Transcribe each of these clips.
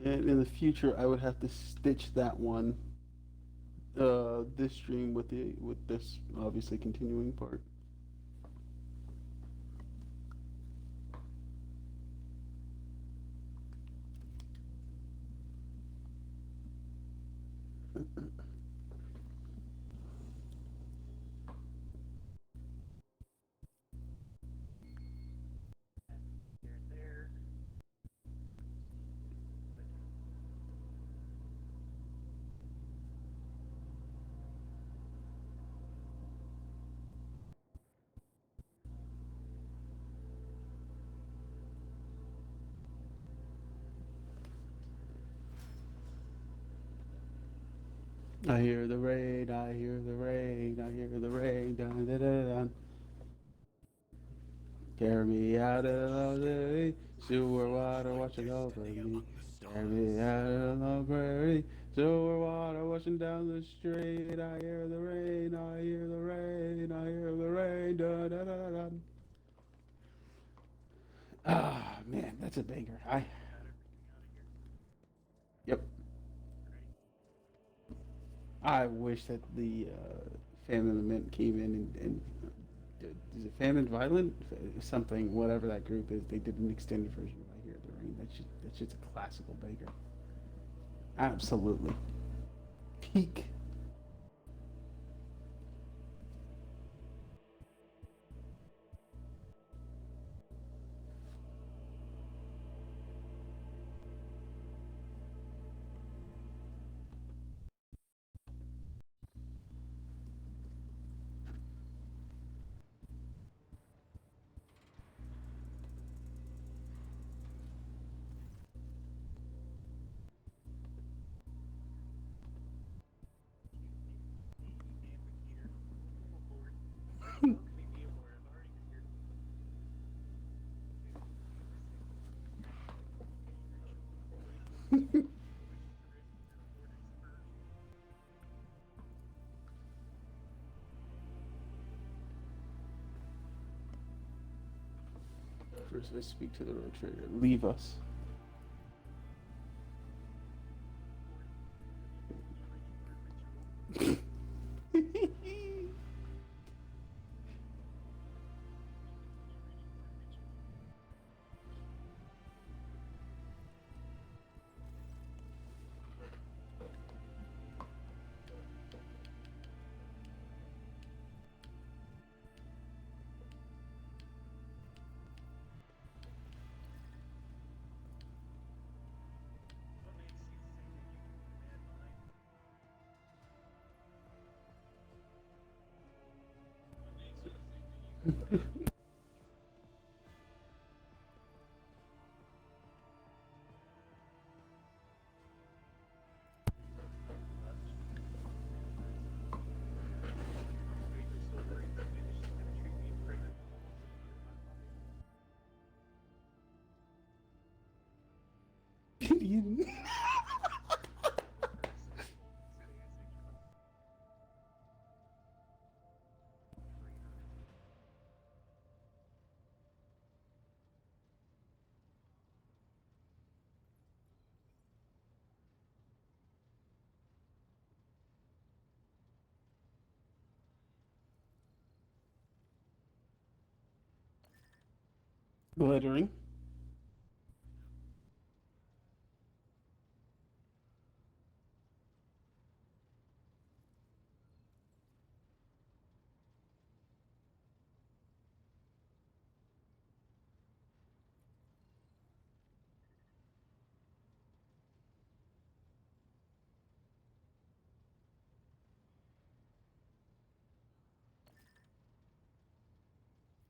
And in the future, I would have to stitch that one, this stream with this obviously continuing part. I hear the rain, I hear the rain, I hear the rain, dun, dun, dun, dun. Carry me out of the sewer water washing over me. Carry me out of the prairie, sewer water washing down the street. I hear the rain, I hear the rain, I hear the rain, dun, dun, dun, dun. Ah, man, that's a banger. Yep. I wish that the Famine Lament came in and is it Famine Violent? Something, whatever that group is, they did an extended version of I Hear the Rain. That's just a classical banger. Absolutely. Peak. First, I speak to the road trader. Leave us. Glittering.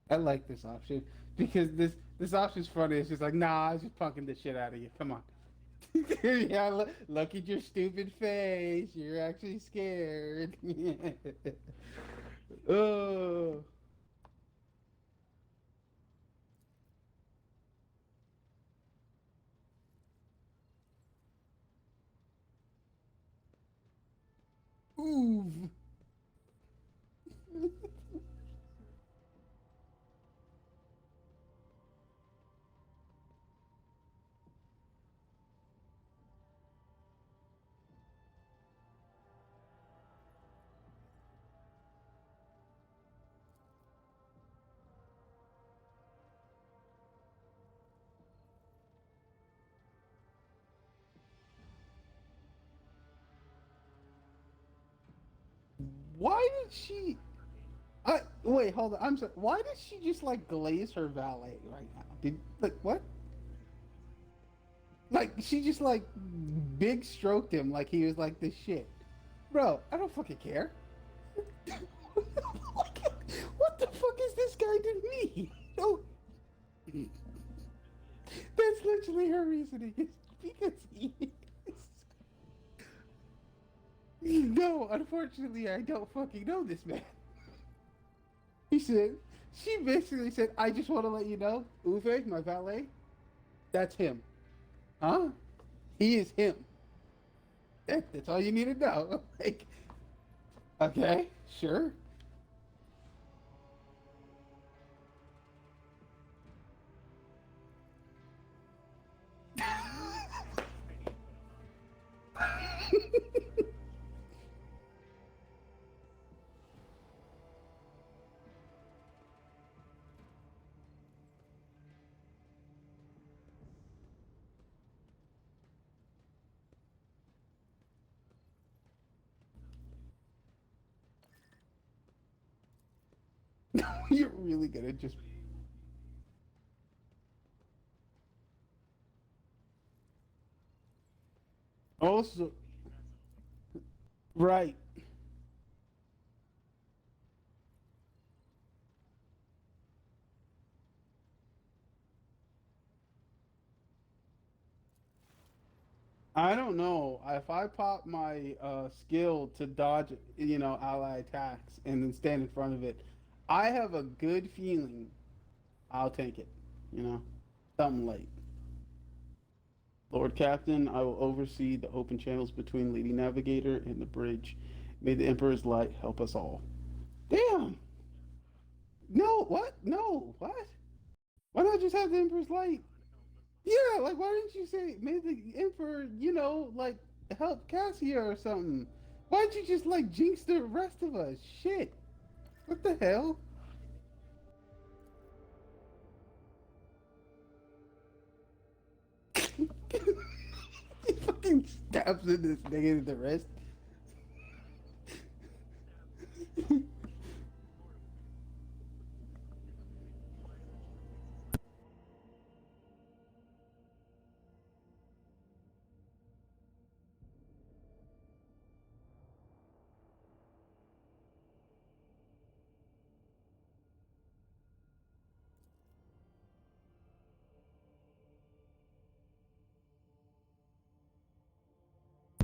I like this option because this option's funny. It's just like, nah, I was just punking the shit out of you. Come on. Yeah, look at your stupid face. You're actually scared. Oh. Ooh. Why did she? Wait, hold on. I'm sorry. Why did she just like glaze her valet right now? Did like what? Like she just like big stroked him like he was like the shit, bro. I don't fucking care. What the fuck is this guy to me? No, that's literally her reasoning. It's because he is. No, unfortunately, I don't fucking know this man. He said, she basically said, I just want to let you know, Uwe, my valet, that's him. Huh? He is him. That's all you need to know. Like, okay, sure. You're really gonna just also right. I don't know if I pop my skill to dodge, ally attacks and then stand in front of it. I have a good feeling I'll tank it. You know, something late. Lord Captain, I will oversee the open channels between Lady Navigator and the bridge. May the Emperor's light help us all. Damn! No, what? No, what? Why not just have the Emperor's light? Yeah, like why didn't you say may the Emperor, like help Cassia or something? Why'd you just like jinx the rest of us? Shit. What the hell? He fucking stabs in this nigga in the wrist.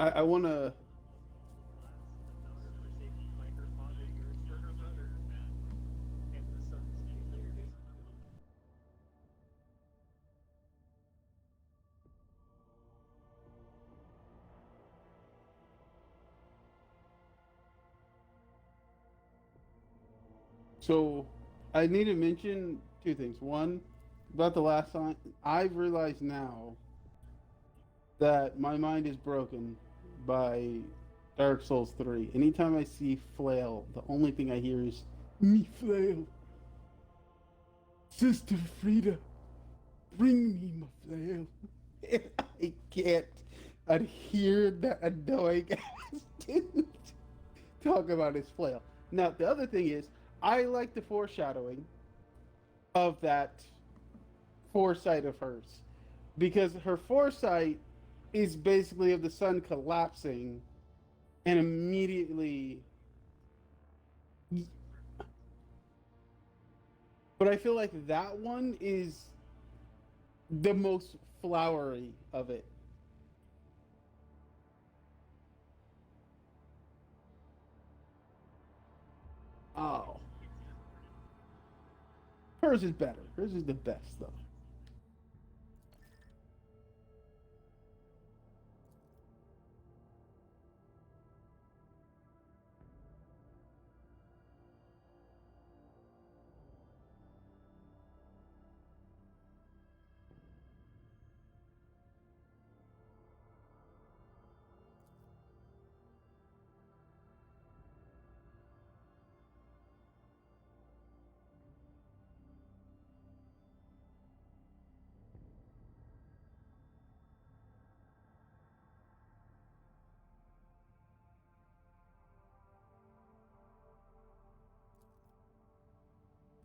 I wanna so I need to mention two things. One, about the last time, I've realized now that my mind is broken by Dark Souls 3. Anytime I see flail, the only thing I hear is me flail. Sister Frida, bring me my flail. I can't adhere that annoying ass dude talk about his flail. Now the other thing is I like the foreshadowing of that foresight of hers. Because her foresight is basically of the sun collapsing and immediately, but I feel like that one is the most flowery of it. Oh, hers is better. Hers is the best though.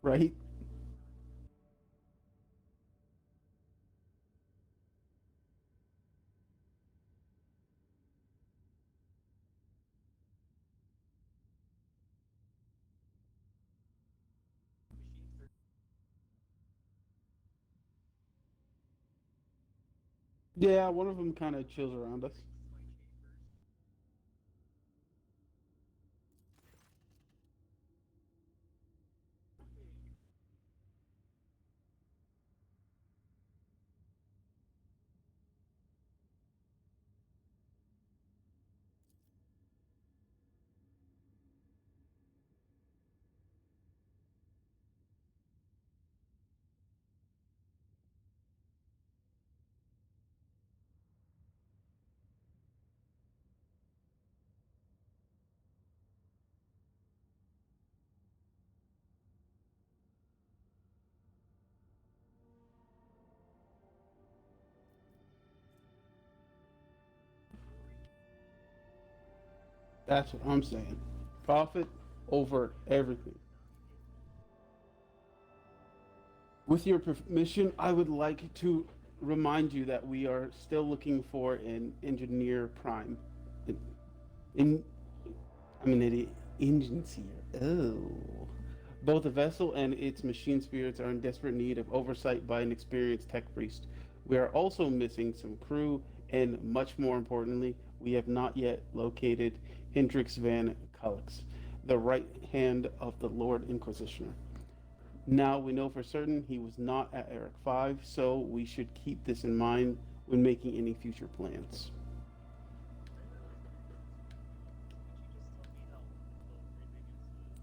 right? Yeah, one of them kind of chills around us. That's what I'm saying. Profit over everything. With your permission, I would like to remind you that we are still looking for an engineer prime. In, in I mean, an engineer. Oh. Both the vessel and its machine spirits are in desperate need of oversight by an experienced tech priest. We are also missing some crew, and much more importantly, we have not yet located Hendrix Van Cullix, the right hand of the Lord Inquisitioner. Now we know for certain he was not at Eric 5, so we should keep this in mind when making any future plans.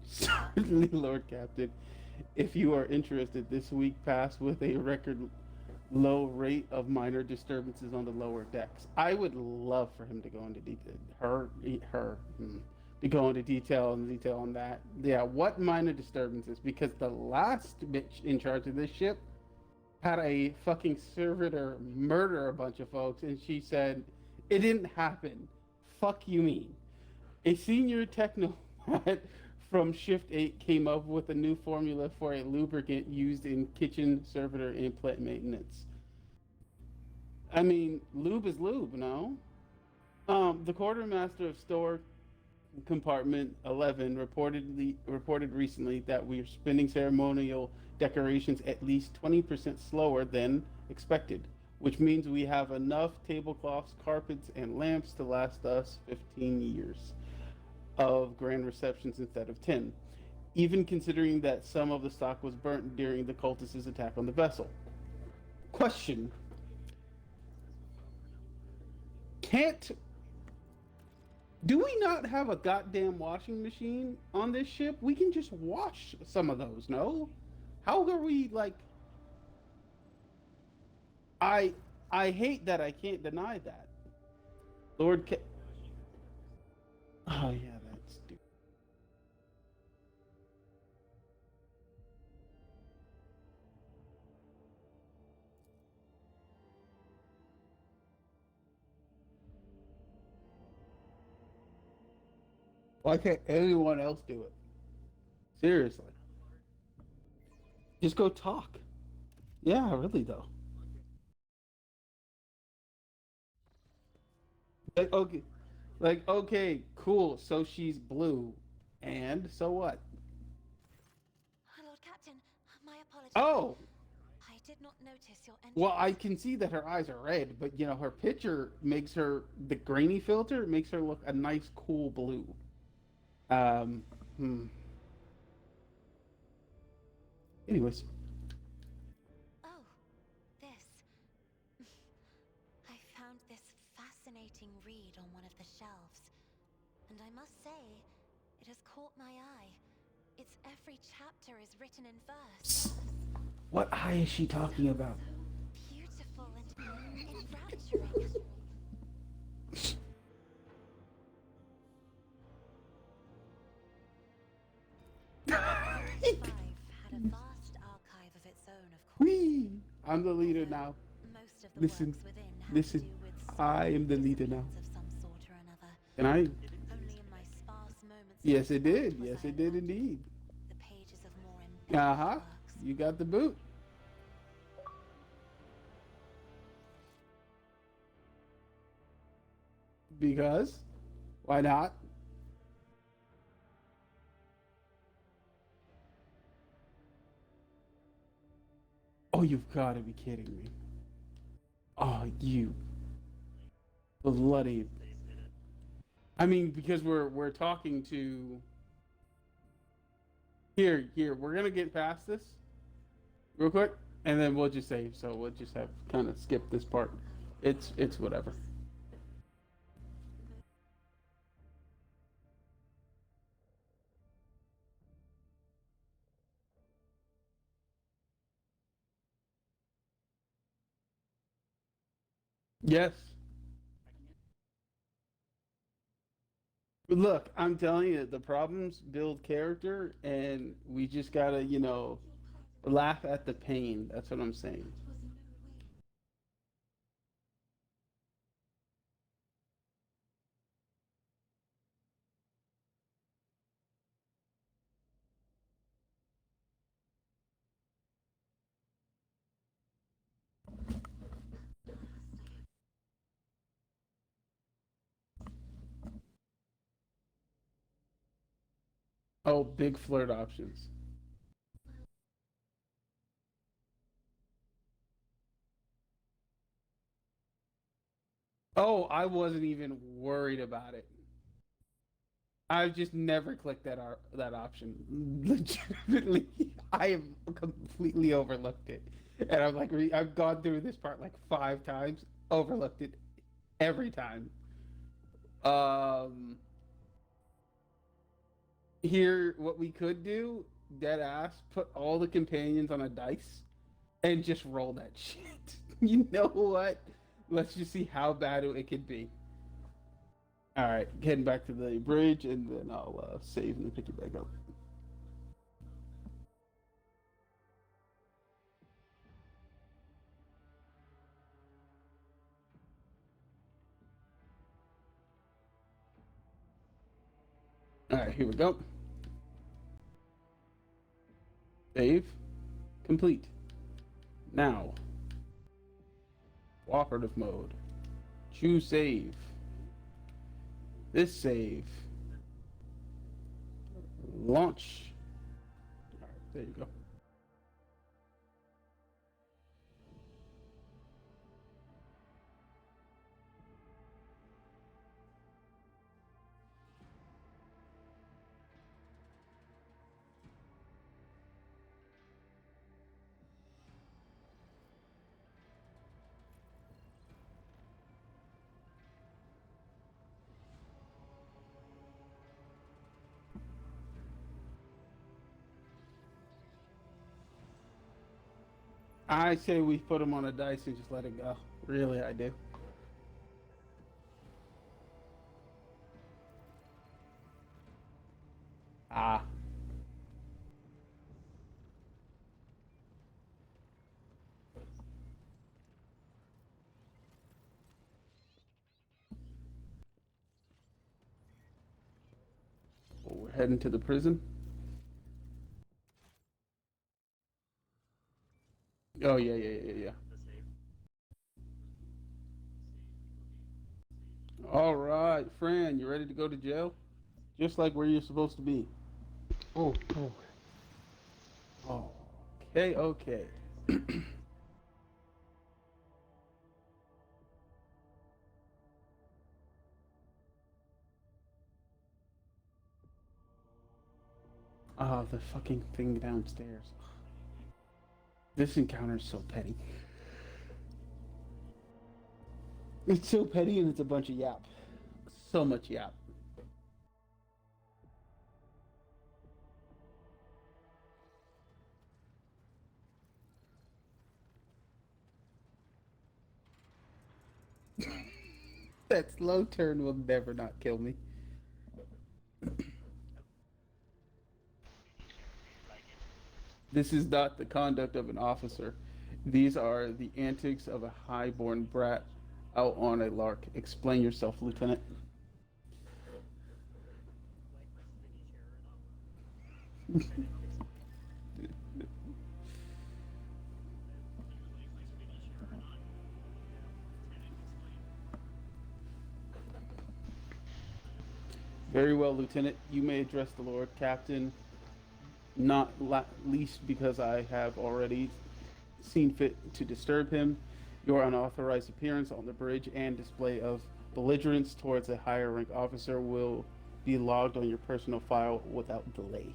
Certainly, Lord Captain. If you are interested, this week passed with a record low rate of minor disturbances on the lower decks. I would love for him to go into detail. To go into detail on that. Yeah, what minor disturbances? Because the last bitch in charge of this ship had a fucking servitor murder a bunch of folks, and she said it didn't happen. Fuck you mean? A senior technomat from Shift 8 came up with a new formula for a lubricant used in kitchen servitor and plant maintenance. I mean, lube is lube, no? The quartermaster of store compartment 11 reported recently that we are spending ceremonial decorations at least 20% slower than expected, which means we have enough tablecloths, carpets, and lamps to last us 15 years of grand receptions instead of 10, even considering that some of the stock was burnt during the cultists' attack on the vessel. Question: Can't do we not have a goddamn washing machine on this ship? We can just wash some of those, no? How are we like I I hate that I can't deny that. Lord Ca- Oh yeah, that's stupid. Why can't anyone else do it? Seriously. Just go talk. Yeah, really though. Like okay, okay, cool. So she's blue, and so what? Lord Captain, my apologies. Oh, I did not notice your well, I entrance. can see that her eyes are red, but her picture makes her the grainy filter makes her look a nice, cool blue. Um, hmm. Anyways, Oh, this. I found this fascinating read on one of the shelves, and I must say, it has caught my eye. Its every chapter is written in verse. what eye is she talking about? So beautiful and enrapturing. Eric 5 had a vast archive of its own, of course, Whee! I'm the leader although now. most of the Listen, works within had to listen. do with I sordid am the leader now. disciplines of some sort or another. And I, Only in my sparse moments of yes, it respite did. was Yes, I it did allowed to indeed. the pages of more Uh huh. Works. You got the boot. Because why not? Oh, you've got to be kidding me. Oh, you bloody. I mean, because we're talking to here. We're gonna get past this real quick, and then we'll just save. So we'll just have kind of skip this part. It's whatever. Yes. Look, I'm telling you, the problems build character, and we just gotta, laugh at the pain. That's what I'm saying. Oh, big flirt options. Oh, I wasn't even worried about it. I've just never clicked that option. Legitimately, I have completely overlooked it, and I'm like, I've gone through this part like 5 times, overlooked it every time. Um, Here, what we could do, dead ass, put all the companions on a dice and just roll that shit. You know what? Let's just see how bad it could be. All right, heading back to the bridge, and then I'll save and pick it back up. All right, here we go. Save complete. Now, cooperative mode. Choose save. This save. Launch. All right, there you go. I say we put them on a dice and just let it go. Really, I do. Ah, well, we're heading to the prison. Oh yeah, yeah, yeah, yeah. All right, Fran, you ready to go to jail? Just like where you're supposed to be. Oh, oh. Oh, okay, okay. Oh, the fucking thing downstairs. This encounter is so petty. It's so petty and it's a bunch of yap. So much yap. That slow turn will never not kill me. This is not the conduct of an officer. These are the antics of a high-born brat out on a lark. Explain yourself, Lieutenant. Very well, Lieutenant. You may address the Lord Captain, not least because I have already seen fit to disturb him. Your unauthorized appearance on the bridge and display of belligerence towards a higher rank officer will be logged on your personal file without delay.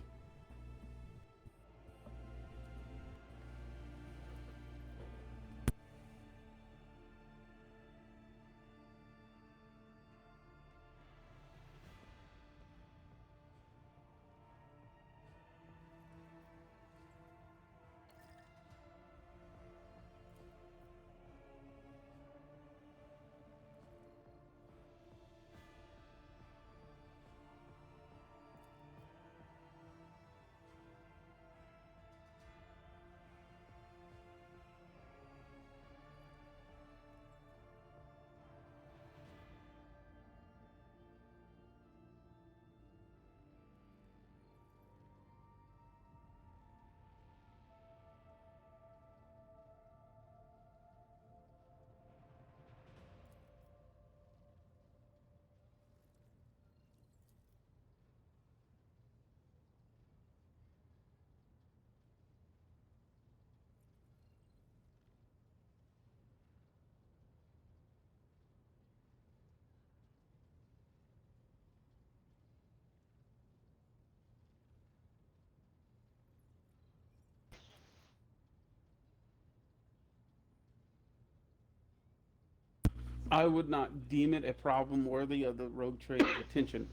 I would not deem it a problem worthy of the rogue trader's attention.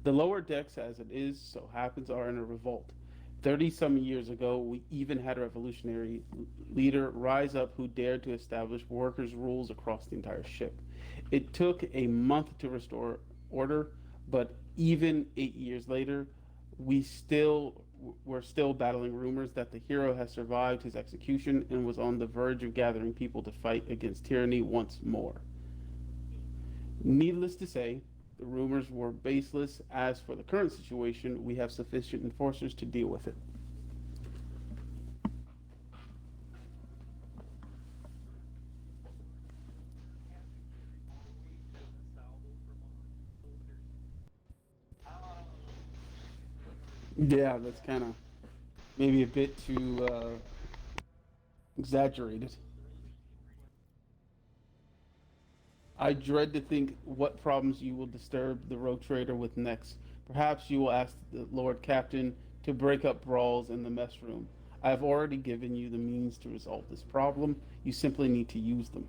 The lower decks, as it is, so happens, are in a revolt. 30 some years ago, we even had a revolutionary leader rise up who dared to establish workers' rules across the entire ship. It took a month to restore order, but even 8 years later, we're still battling rumors that the hero has survived his execution and was on the verge of gathering people to fight against tyranny once more. Needless to say, the rumors were baseless. As for the current situation, we have sufficient enforcers to deal with it. Yeah, that's kind of maybe a bit too exaggerated. I dread to think what problems you will disturb the rogue trader with next. Perhaps you will ask the Lord Captain to break up brawls in the mess room. I have already given you the means to resolve this problem. You simply need to use them.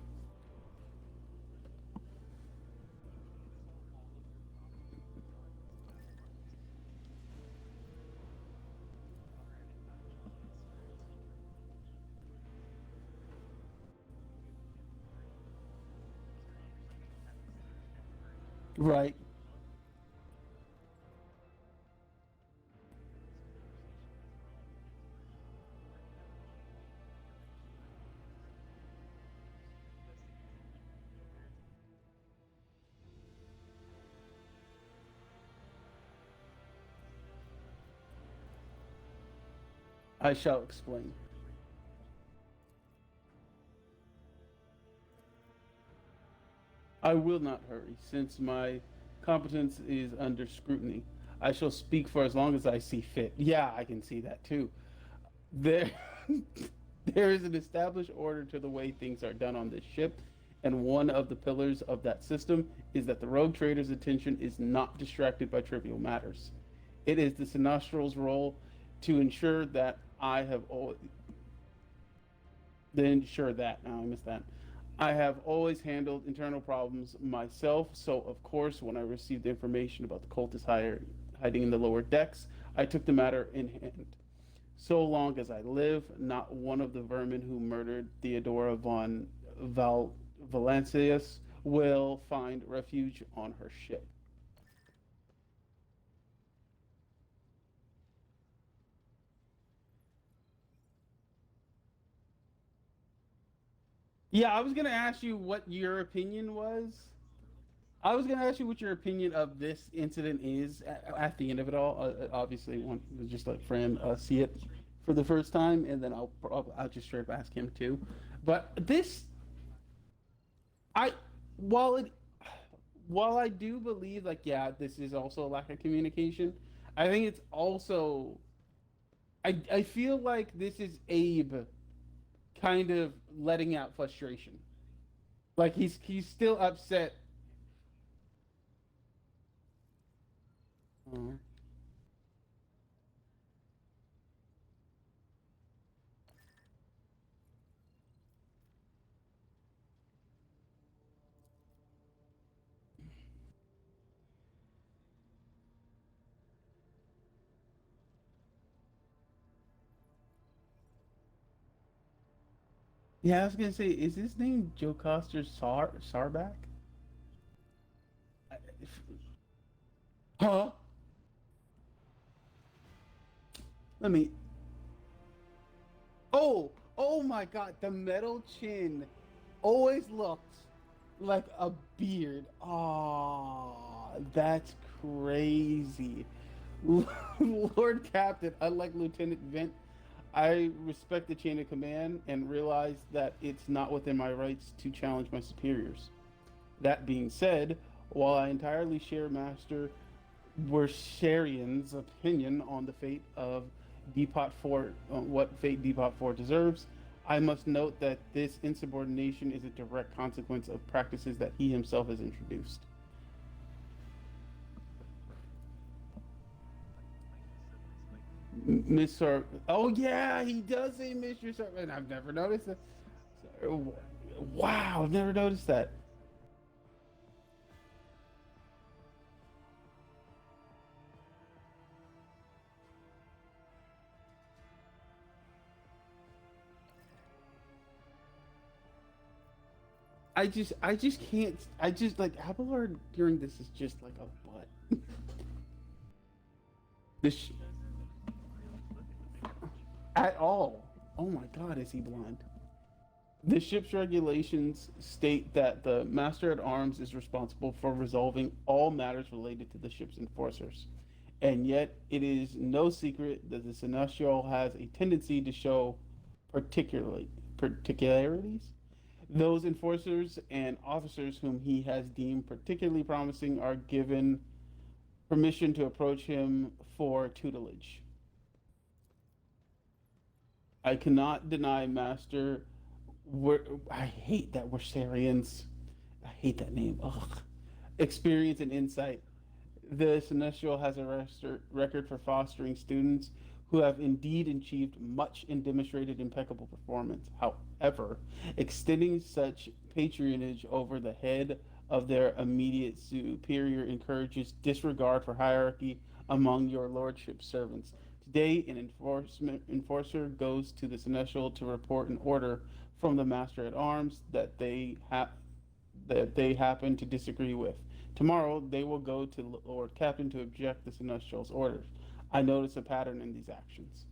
Right. I shall explain. I will not hurry, since my competence is under scrutiny. I shall speak for as long as I see fit. Yeah, I can see that too. There, there is an established order to the way things are done on this ship, and one of the pillars of that system is that the rogue trader's attention is not distracted by trivial matters. It is the Sinostral's role to ensure that I have always then sure that I missed that. I have always handled internal problems myself, so of course, when I received the information about the cultists hiding in the lower decks, I took the matter in hand. So long as I live, not one of the vermin who murdered Theodora von Valancius will find refuge on her ship. Yeah, I was gonna ask you what your opinion was. I was going to ask you what your opinion of this incident is at the end of it all. Obviously, want to just let Fran see it for the first time, and then I'll just straight up ask him too. But this, I while it while I do believe, like, yeah, this is also a lack of communication, I think it's also, I feel like this is Abe kind of letting out frustration. Like he's still upset. Uh, yeah, I was gonna say, is his name Joe Coster Sarback? Huh? Let me. Oh my God! The metal chin always looked like a beard. Oh, that's crazy. Lord Captain, unlike Lieutenant Vent, I respect the chain of command and realize that it's not within my rights to challenge my superiors. That being said, while I entirely share Master Worsharian's opinion on the fate of Depot 4, what fate Depot 4 deserves, I must note that this insubordination is a direct consequence of practices that he himself has introduced. Miss Sar. Oh yeah, he does say Mistress Sar, and I've never noticed that. Wow, I've never noticed that. I just can't. I just like Abelard during this is just like a butt. This at all. Oh my God, is he blind? The ship's regulations state that the Master at Arms is responsible for resolving all matters related to the ship's enforcers. And yet, it is no secret that the Celestial has a tendency to show particularities. Those enforcers and officers whom he has deemed particularly promising are given permission to approach him for tutelage. I cannot deny Master. I hate that we're Sarians. I hate that name. Ugh. Experience and insight. The Celestial has a record for fostering students who have indeed achieved much and demonstrated impeccable performance. However, extending such patronage over the head of their immediate superior encourages disregard for hierarchy among your lordship's servants. Today, an enforcer goes to the Celestial to report an order from the Master at Arms that they happen to disagree with. Tomorrow, they will go to Lord Captain to object the Celestial's orders. I notice a pattern in these actions.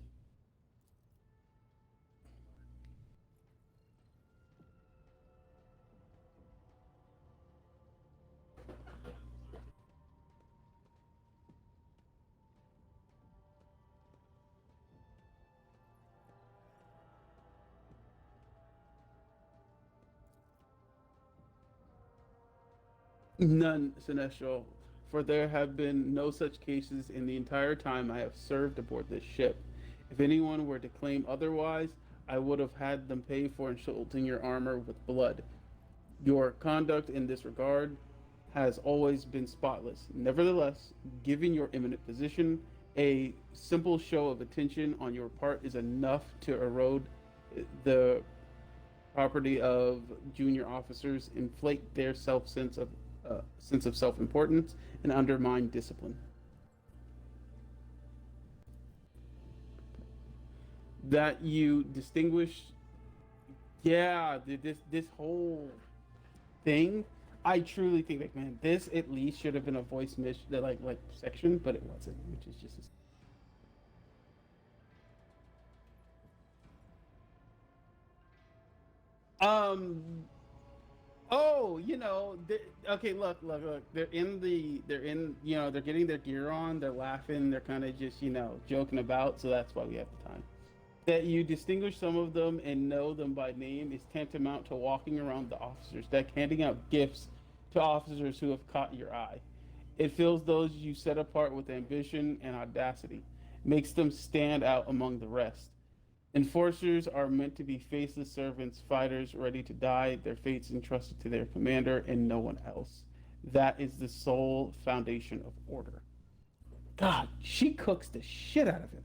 None, Sinestro, for there have been no such cases in the entire time I have served aboard this ship. If anyone were to claim otherwise, I would have had them pay for insulting your armor with blood. Your conduct in this regard has always been spotless. Nevertheless, given your eminent position, a simple show of attention on your part is enough to erode the property of junior officers, inflate their sense of self importance, and undermine discipline. That you distinguish, yeah, this whole thing. I truly think like man, this at least should have been a voice mission, like section, but it wasn't, which is just um oh, okay, look. They're in, they're getting their gear on, they're laughing, they're kind of just, joking about, so that's why we have the time. That you distinguish some of them and know them by name is tantamount to walking around the officers deck handing out gifts to officers who have caught your eye. It fills those you set apart with ambition and audacity, makes them stand out among the rest. Enforcers are meant to be faceless servants, fighters ready to die, their fates entrusted to their commander and no one else. That is the sole foundation of order. God, she cooks the shit out of him.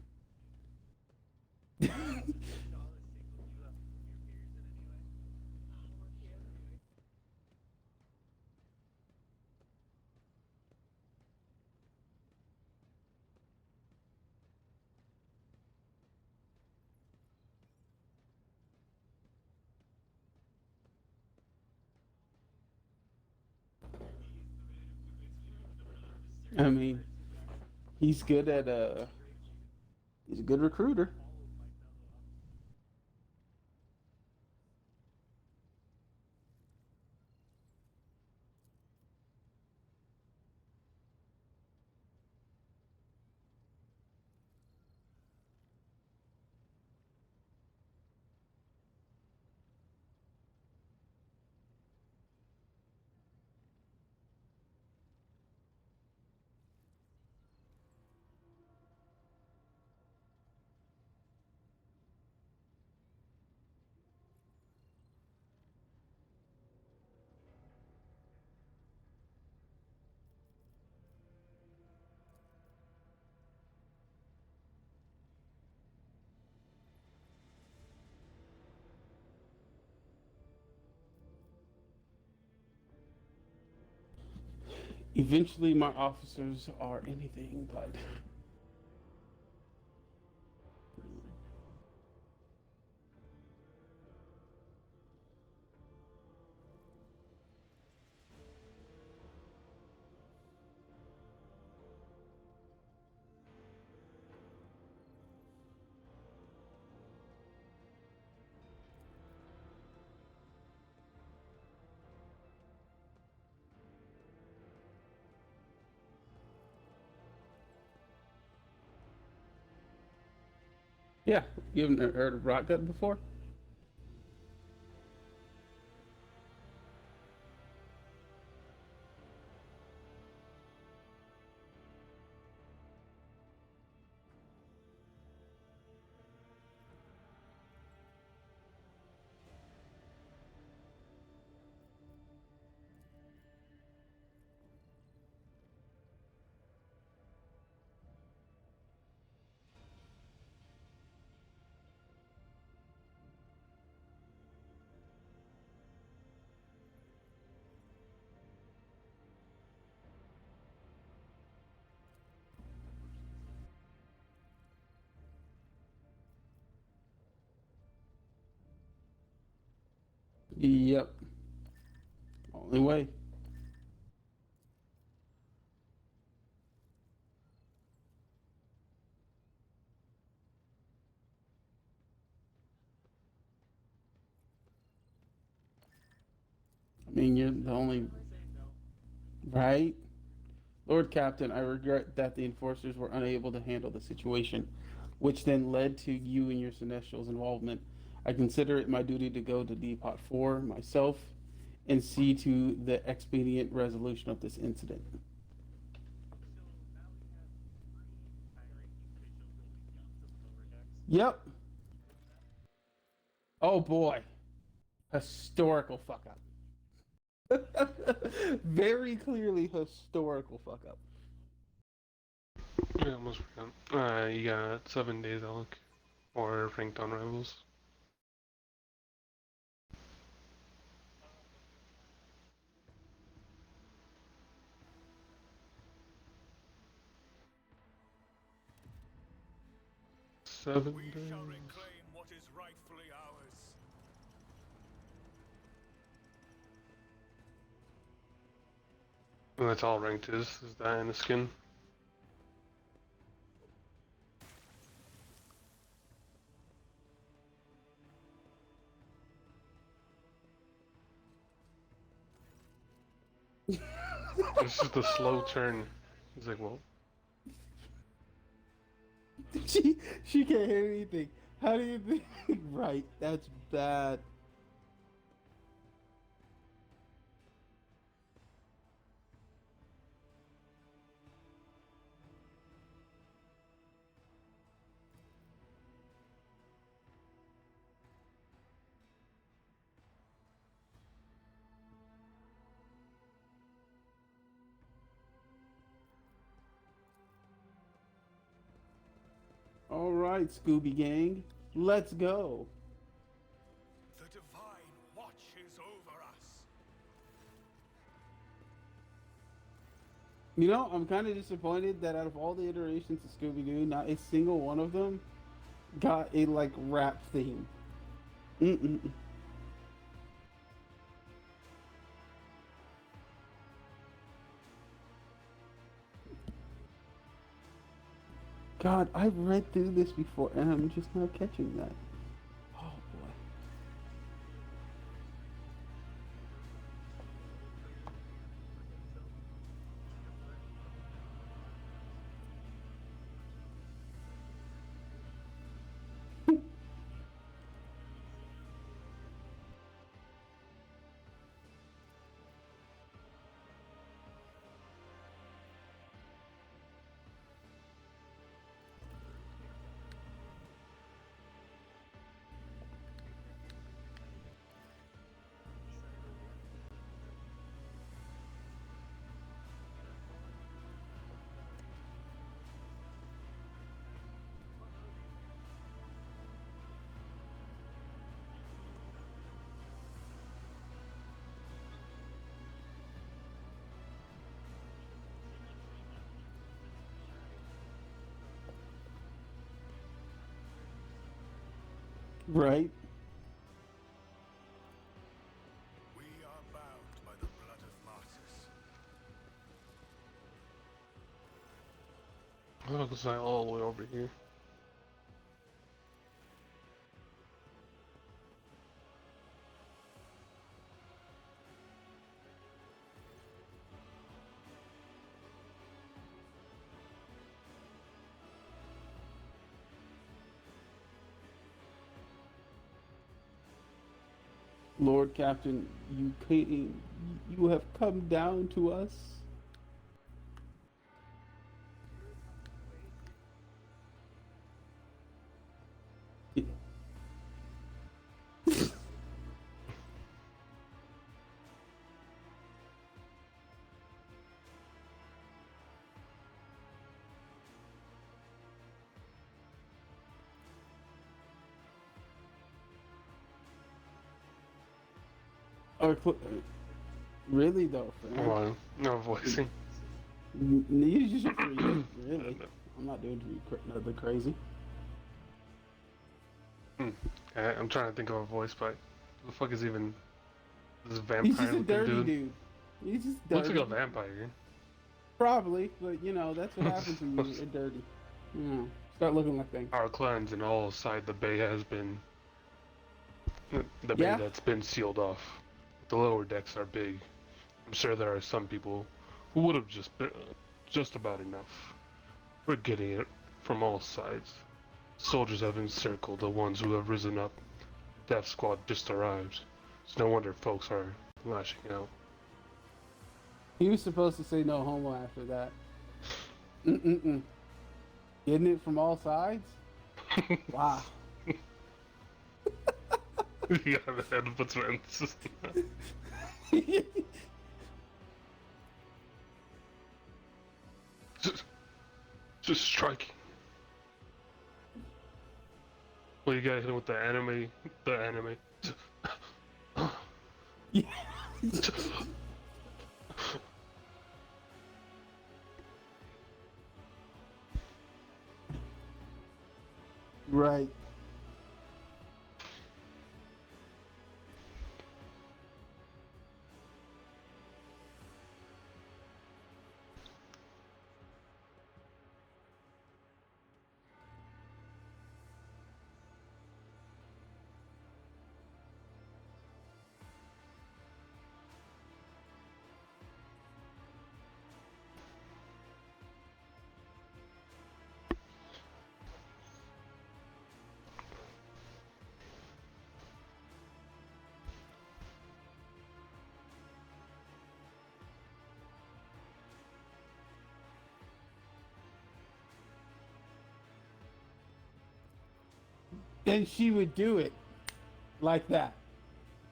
I mean, he's good at he's a good recruiter. Eventually, my officers are anything but. Yeah, you haven't heard of rock gut before? Yep. Only way. I mean, you're the only. Right? Lord Captain, I regret that the enforcers were unable to handle the situation, which then led to you and your Celestials' involvement. I consider it my duty to go to Depot 4 myself and see to the expedient resolution of this incident. Yep. Oh boy. Historical fuck up. Very clearly historical fuck up. I almost forgot. You got 7 days, Alec, or ranked on rivals. 7 days. Shall reclaim what is rightfully ours. And that's all ranked is that and a skin. It's just a slow turn. He's like, well, she can't hear anything. How do you think? Right, that's bad. All right, Scooby Gang, let's go. The divine watches over us. You know, I'm kind of disappointed that out of all the iterations of Scooby Doo, not a single one of them got a like rap theme. Mm-mm. God, I've read through this before, and I'm just not catching that. Oh boy. Right? We are bound by the blood of martyrs. It looks like all the way over here. Lord Captain, you have come down to us. Or really though, Come Fran? on, no voicing. You just read it. Really, I'm not doing nothing crazy. I'm trying to think of a voice, but who the fuck is even this He's vampire just a looking dirty dude? dude. He's just Looks dirty. like a vampire. Probably, but you know that's what happens when you're dirty. You know, start looking like things. Our cleanse and all side the bay has been the bay Yeah, that's been sealed off. The lower decks are big. I'm sure there are some people who would have just been just about enough. We're getting it from all sides. Soldiers have encircled the ones who have risen up. Death Squad just arrived. It's no wonder folks are lashing out. he was supposed to say no homo after that. Mm-mm-mm. Getting it from all sides. Wow. Yeah, the head puts emphasis. just, just striking. Well, you gotta hit him with the anime. The anime. Yeah. Right. And she would do it like that.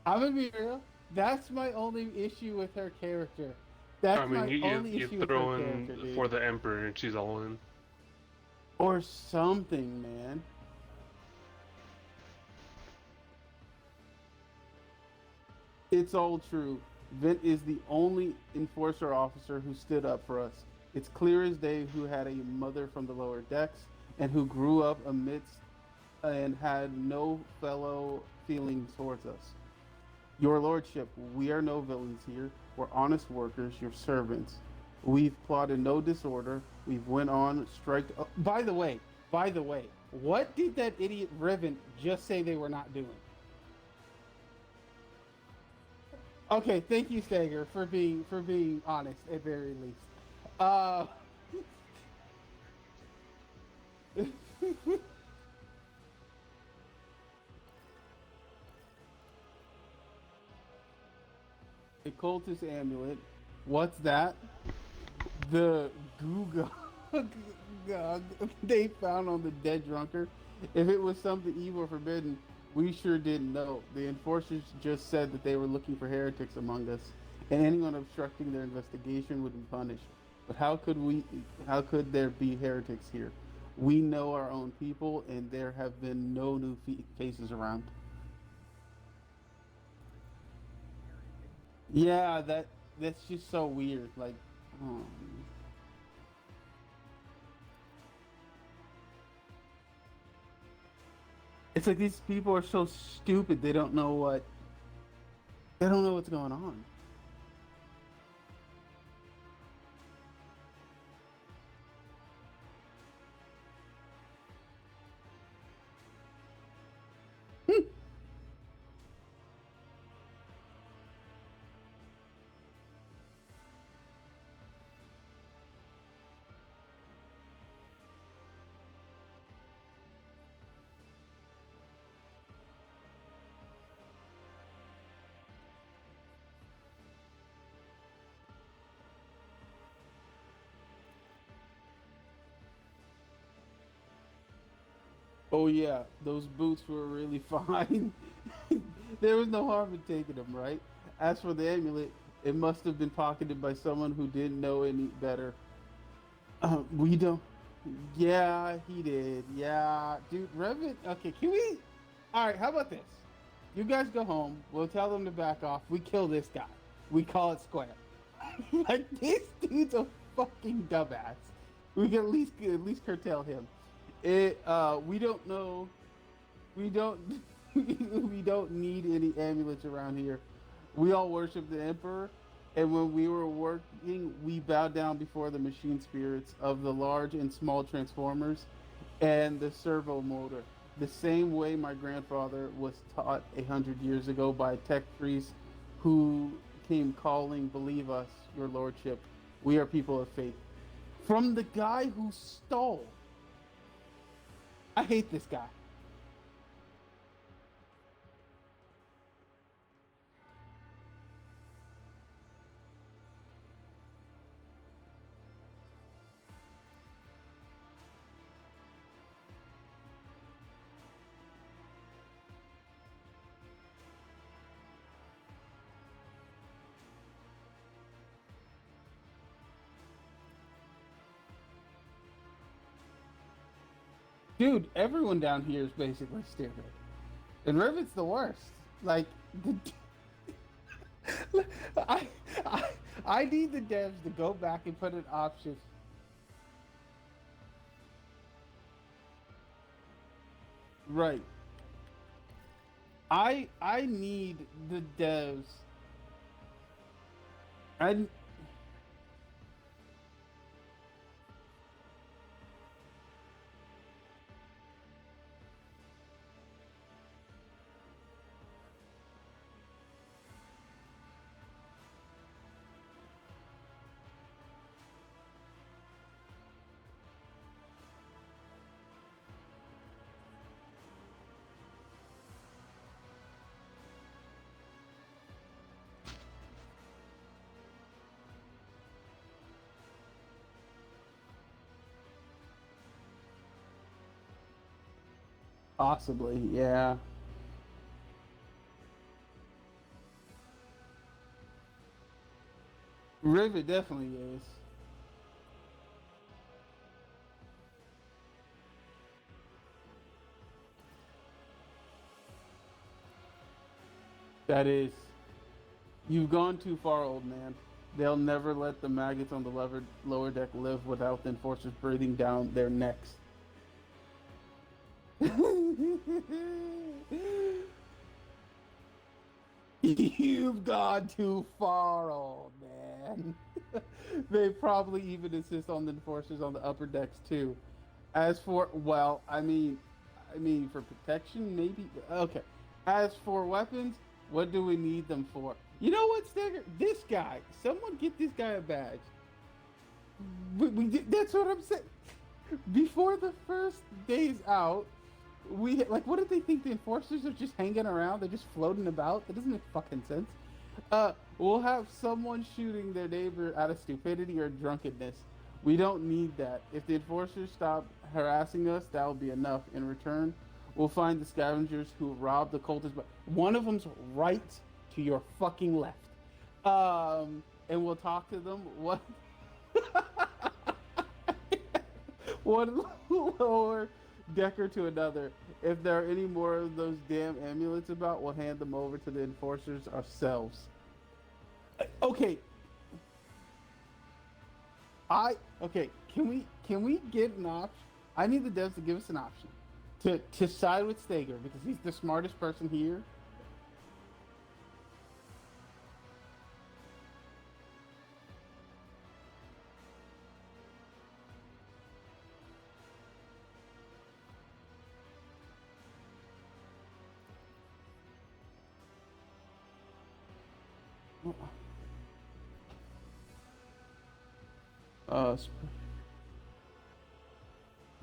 I'm gonna be real. That's my only issue with her character. I That's mean, my you only you issue with her throw character, in dude. for the Emperor and she's all in. or something, man. It's all true. Vint is the only enforcer officer who stood up for us. It's clear as day who had a mother from the lower decks and who grew up amidst and had no fellow feelings towards us. Your lordship, we are no villains here. We're honest workers, your servants. We've plotted no disorder. We've went on strike. Oh, by the way, what did that idiot Riven just say they were not doing? Okay, thank you, Stager, for being honest at very least. Uh, a cultist amulet. What's that? The Googa they found on the dead drunker. If it was something evil or forbidden, we sure didn't know. The enforcers just said that they were looking for heretics among us, and anyone obstructing their investigation would be punished. But how could there be heretics here? We know our own people, and there have been no new faces around. Yeah, that's just so weird. Like, um, it's like these people are so stupid. They don't know what's going on. Oh yeah, those boots were really fine. There was no harm in taking them, right? As for the amulet, it must have been pocketed by someone who didn't know any better. We don't. Yeah, he did. Yeah, dude, Revit. Okay, can we? All right, how about this? You guys go home. We'll tell them to back off. We kill this guy. We call it square. Like this dude's a fucking dumbass. We can at least curtail him. We don't know. We don't we don't need any amulets around here. We all worship the emperor, and when we were working, we bowed down before the machine spirits of the large and small transformers and the servo motor. The same way my grandfather was taught 100 years ago by a tech priest who came calling, "Believe us, your lordship. We are people of faith." From the guy who stole. I hate this guy. Dude, everyone down here is basically stupid. And Rivet's the worst. Like, I, I, I need the devs to go back and put an option. Right. I need the devs. I possibly, yeah. Rivet definitely is. That is, you've gone too far, old man. They'll never let the maggots on the lower deck live without the enforcers breathing down their necks. You've gone too far, old man. They probably even insist on the enforcers on the upper decks too. As for, well, I mean for protection, maybe. Okay. As for weapons, what do we need them for? You know what, Stagger? This guy. Someone get this guy a badge. That's what I'm saying. Before the first day's out, we like. What did they think? The enforcers are just hanging around? They're just floating about. That doesn't make fucking sense. We'll have someone shooting their neighbor out of stupidity or drunkenness. We don't need that. If the enforcers stop harassing us, that will be enough. In return, we'll find the scavengers who robbed the cultists. But one of them's right to your fucking left. And we'll talk to them. What? One lower decker to another. If there are any more of those damn amulets about, we'll hand them over to the enforcers ourselves. Okay. Okay. Can we get an option? I need the devs to give us an option to side with Stager because he's the smartest person here.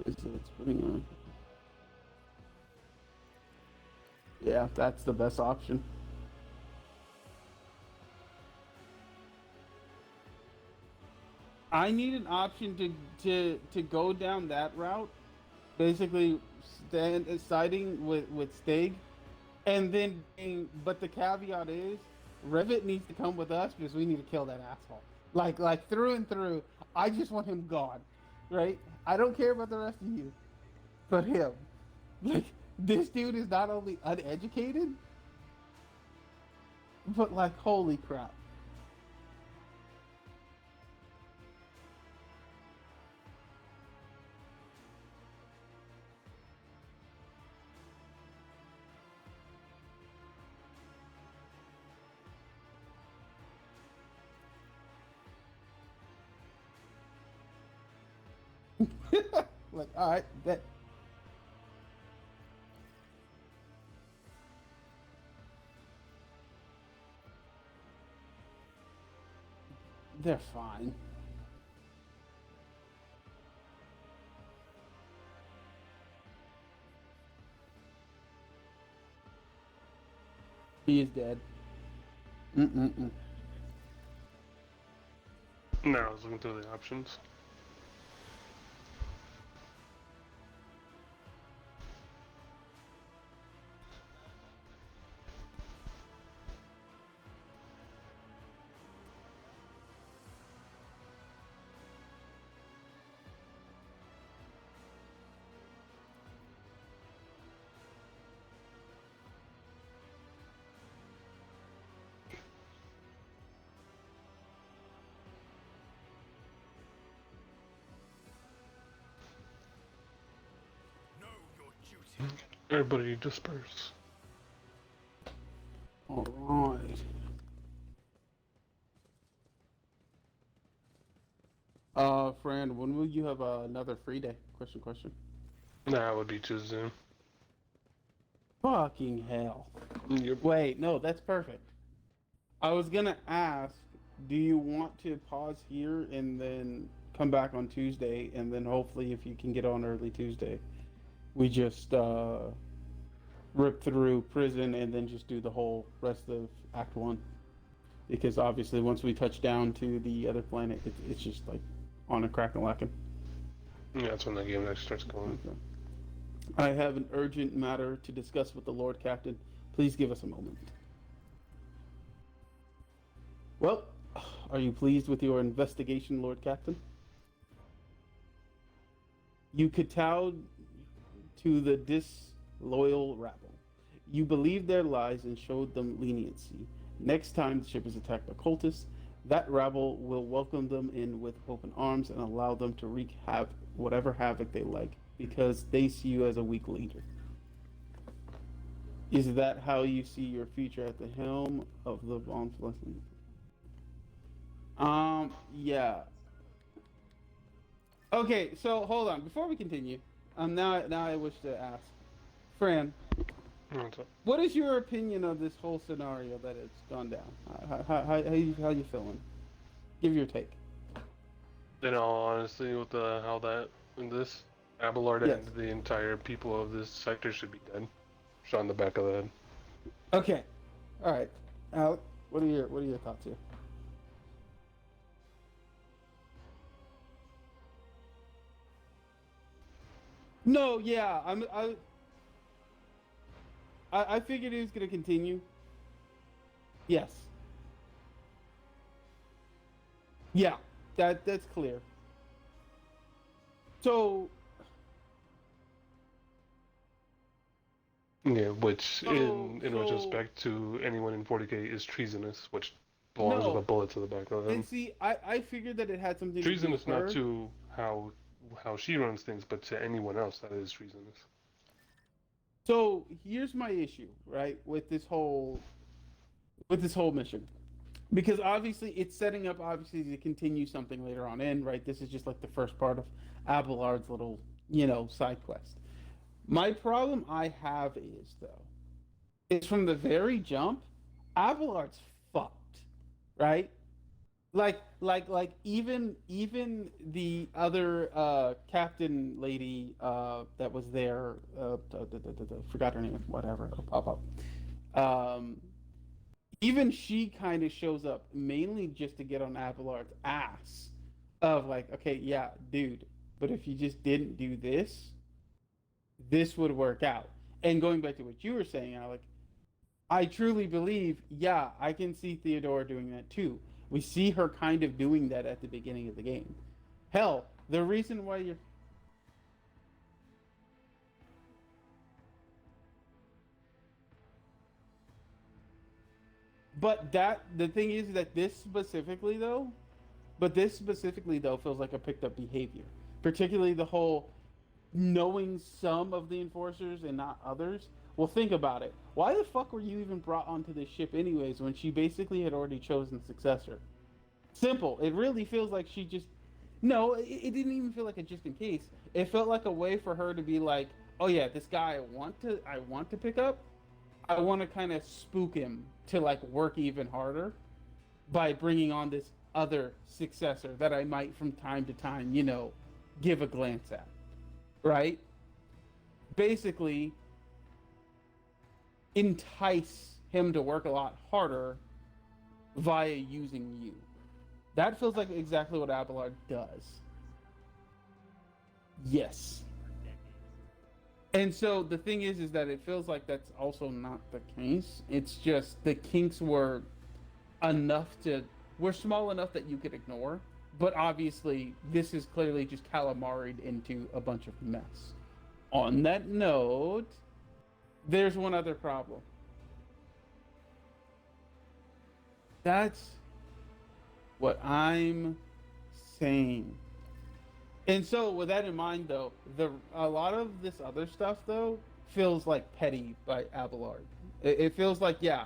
It's putting on. Yeah, that's the best option. I need an option to go down that route, basically siding with Stig, and then but the caveat is Rivet needs to come with us because we need to kill that asshole. Like through and through. I just want him gone, right? I don't care about the rest of you, but him. Like this dude is not only uneducated, but like holy crap. Like all right, that they're fine. He is dead. Mm-mm-mm. No, I was looking through the options. Know your duty. Everybody disperse. All right. Fran, when will you have another free day? Question. Nah, it would be Tuesday. Fucking hell. Yep. Wait, no, that's perfect. I was gonna ask, do you want to pause here and then come back on Tuesday, and then hopefully, if you can get on early Tuesday, we just rip through prison and then just do the whole rest of Act One, because obviously once we touch down to the other planet, it's just like on a crack and lacking. Yeah, that's when the game next starts going. Okay. I have an urgent matter to discuss with the Lord Captain. Please give us a moment. Well, are you pleased with your investigation, Lord Captain? You kowtowed to the disloyal rabble. You believed their lies and showed them leniency. Next time the ship is attacked by cultists, that rabble will welcome them in with open arms and allow them to wreak whatever havoc they like because they see you as a weak leader. Is that how you see your future at the helm of the Von Flessen? Yeah. Okay, so hold on. Before we continue, now I wish to ask, Fran, What's up? what is your opinion of this whole scenario that it's gone down? How you feeling? Give your take. In all honesty, with how that in this Abelard Yes. and the entire people of this sector should be dead. Shot in the back of the head. Okay. All right. Alec, what are your thoughts here? No, yeah, I figured it was gonna continue. Yes. Yeah, that's clear. So, Yeah, which so, in so retrospect to anyone in 40k is treasonous, which belongs with a no. bullet to the back of the And head. see, I figured that it had something to do with Treasonous not her. to how she runs things, but to anyone else that is treasonous. So here's my issue, right, with this whole mission. Because obviously it's setting up obviously to continue something later on in, right? This is just like the first part of Abelard's little, side quest. My problem I have is though, is from the very jump, Abelard's fucked, right? Like even the other captain lady that was there, forgot her name, whatever, it'll pop up. Even she kind of shows up mainly just to get on Abelard's ass of like, okay, yeah, dude, but if you just didn't do this, this would work out. And going back to what you were saying, Alec, I truly believe, yeah, I can see Theodora doing that too. We see her kind of doing that at the beginning of the game. Hell, the reason why you're. But the thing is that this specifically though feels like a picked up behavior. Particularly the whole knowing some of the enforcers and not others. Well, think about it. Why the fuck were you even brought onto this ship anyways when she basically had already chosen successor? Simple. It really feels like she just. No, it didn't even feel like a just in case. It felt like a way for her to be like, oh yeah, this guy I want to pick up. I want to kind of spook him to like work even harder by bringing on this other successor that I might from time to time, give a glance at. Right? Basically, entice him to work a lot harder via using you. That feels like exactly what Abelard does. Yes. And so the thing is that it feels like that's also not the case. It's just the kinks were small enough that you could ignore. But obviously, this is clearly just calamaried into a bunch of mess. On that note, there's one other problem. That's what I'm saying. And so, with that in mind, though, a lot of this other stuff, though, feels like petty by Abelard. It feels like, yeah,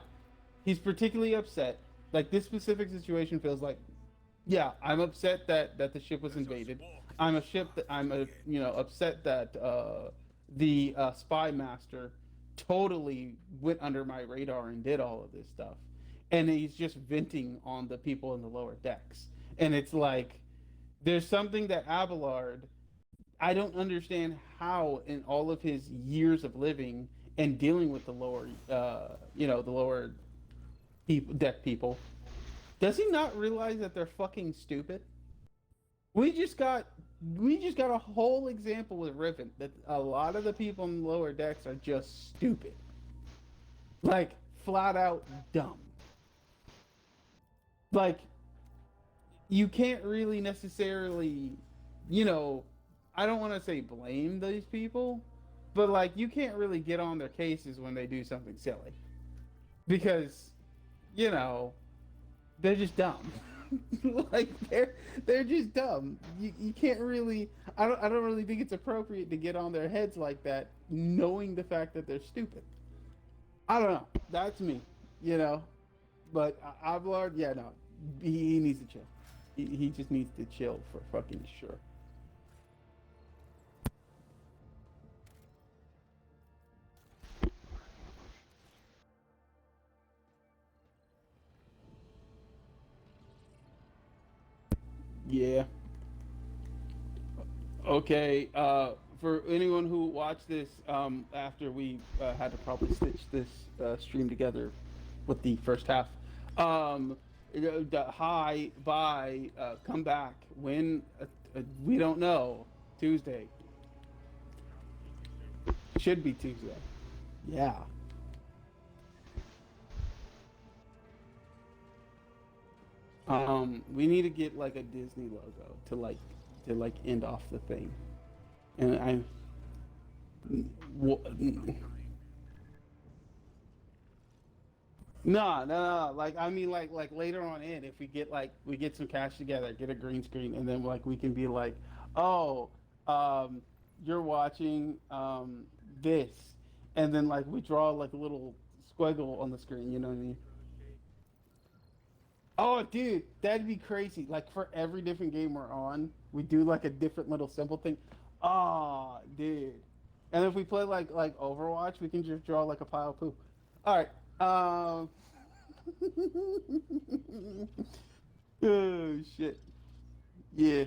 he's particularly upset. Like, this specific situation feels like, yeah, I'm upset that the ship was invaded. I'm upset that the spy master totally went under my radar and did all of this stuff, and he's just venting on the people in the lower decks. And it's like there's something that Abelard, I don't understand how in all of his years of living and dealing with the lower deck people, does he not realize that they're fucking stupid? We just got a whole example with Riven that a lot of the people in the lower decks are just stupid. Like flat out dumb. Like you can't really necessarily, I don't want to say blame these people, but like you can't really get on their cases when they do something silly because you know they're just dumb. Like they're just dumb. You can't really. I don't really think it's appropriate to get on their heads like that, knowing the fact that they're stupid. I don't know. That's me, you know. But Abelard, yeah, no, he needs to chill. He just needs to chill for fucking sure. Yeah. Okay. For anyone who watched this after we had to probably stitch this stream together with the first half, the hi, bye, come back when we don't know. Tuesday should be Tuesday. Yeah. We need to get like a Disney logo to like end off the thing. And I, no. Like I mean, like later on in, if we get some cash together, get a green screen, and then like we can be like, oh, you're watching this, and then like we draw like a little squiggle on the screen. You know what I mean? Oh, dude, that'd be crazy. Like for every different game we're on, we do like a different little simple thing. Oh, dude. And if we play like Overwatch, we can just draw like a pile of poop. All right. Oh shit. Yeah.